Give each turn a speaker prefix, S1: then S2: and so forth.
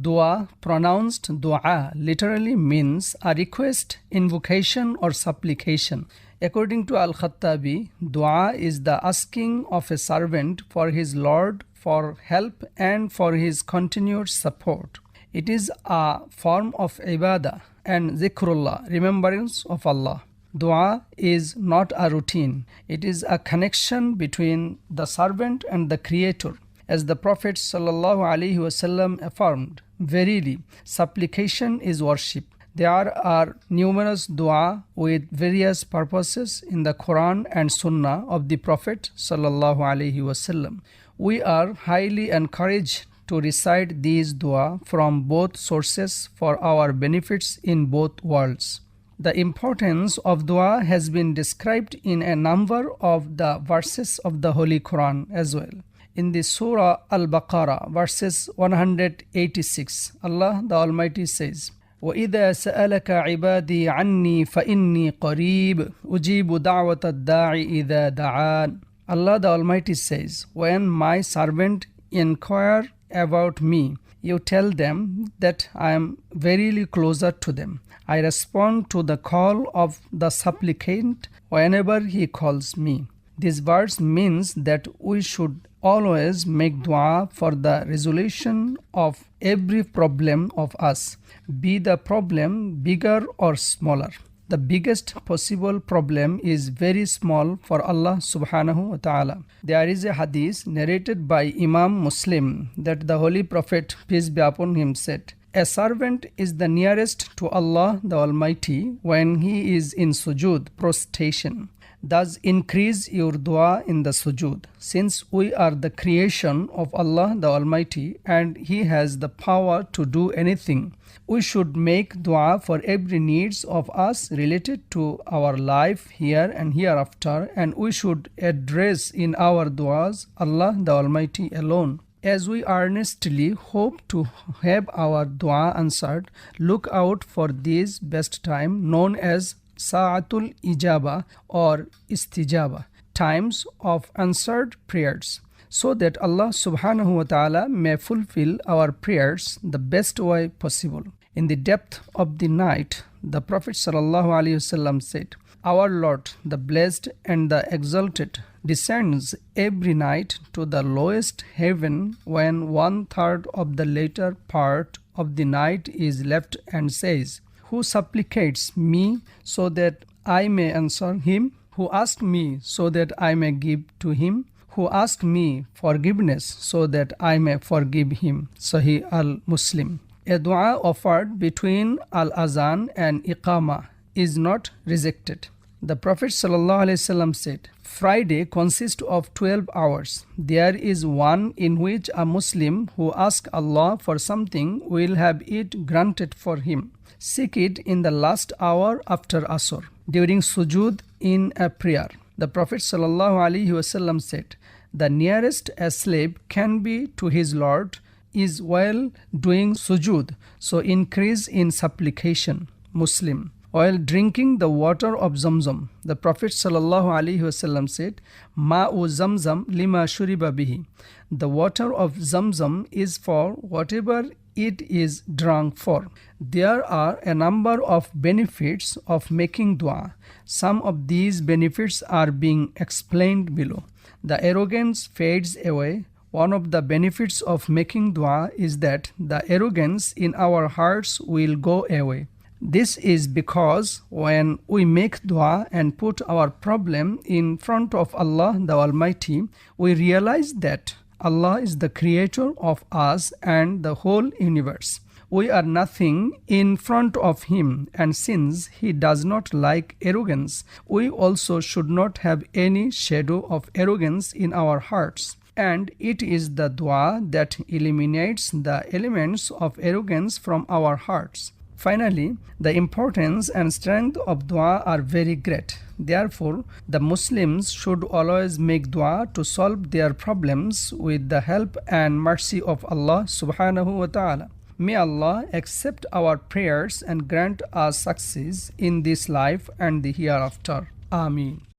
S1: Dua, pronounced dua, literally means a request, invocation, or supplication. According to Al-Khattabi, dua is the asking of a servant for his Lord for help and for his continued support. It is a form of ibadah and zikrullah, remembrance of Allah. Dua is not a routine. It is a connection between the servant and the Creator. As the Prophet ﷺ affirmed, verily, supplication is worship. There are numerous dua with various purposes in the Quran and Sunnah of the Prophet ﷺ. We are highly encouraged to recite these dua from both sources for our benefits in both worlds. The importance of dua has been described in a number of the verses of the Holy Quran as well. In the Surah Al-Baqarah, verses 186, Allah the Almighty says, وَإِذَا سَأَلَكَ عِبَادِي عَنِّي فَإِنِّي قَرِيبٌ أُجِيبُ دَعْوَةَ الدَّاعِ إِذَا دَعَانِ. Allah the Almighty says, when my servant inquire about me, you tell them that I am verily closer to them. I respond to the call of the supplicant whenever he calls me. This verse means that we should always make dua for the resolution of every problem of us, be the problem bigger or smaller. The biggest possible problem is very small for Allah subhanahu wa ta'ala. There is a hadith narrated by Imam Muslim that the Holy Prophet, peace be upon him, said, a servant is the nearest to Allah the Almighty when he is in sujood, prostration. Thus increase your dua in the sujood. Since we are the creation of Allah the Almighty and He has the power to do anything, we should make dua for every needs of us related to our life here and hereafter, and we should address in our duas Allah the Almighty alone. As we earnestly hope to have our dua answered, look out for this best time known as Sa'atul Ijaba or Istijaba, times of answered prayers, so that Allah subhanahu wa ta'ala may fulfill our prayers the best way possible. In the depth of the night, the Prophet sallallahu alaihi wasallam said, our Lord, the Blessed and the Exalted, descends every night to the lowest heaven when 1/3 of the later part of the night is left and says, who supplicates me so that I may answer him, who asks me so that I may give to him, who asks me forgiveness so that I may forgive him. Sahih al-Muslim. A dua offered between al-azan and iqama is not rejected. The Prophet ﷺ said, Friday consists of 12 hours. There is one in which a Muslim who asks Allah for something will have it granted for him. Seek it in the last hour after Asr, during sujood in a prayer. The Prophet ﷺ said, the nearest a slave can be to his Lord is while doing sujood, so increase in supplication. Muslim. While drinking the water of Zamzam, the Prophet ﷺ said, Ma'u Zamzam lima shuriba bihi. The water of Zamzam is for whatever it is drunk for. There are a number of benefits of making dua. Some of these benefits are being explained below. The arrogance fades away. One of the benefits of making dua is that the arrogance in our hearts will go away. This is because when we make dua and put our problem in front of Allah the Almighty, we realize that Allah is the creator of us and the whole universe. We are nothing in front of Him, and since He does not like arrogance, we also should not have any shadow of arrogance in our hearts. And it is the dua that eliminates the elements of arrogance from our hearts. Finally, the importance and strength of dua are very great. Therefore, the Muslims should always make dua to solve their problems with the help and mercy of Allah subhanahu wa ta'ala. May Allah accept our prayers and grant us success in this life and the hereafter. Ameen.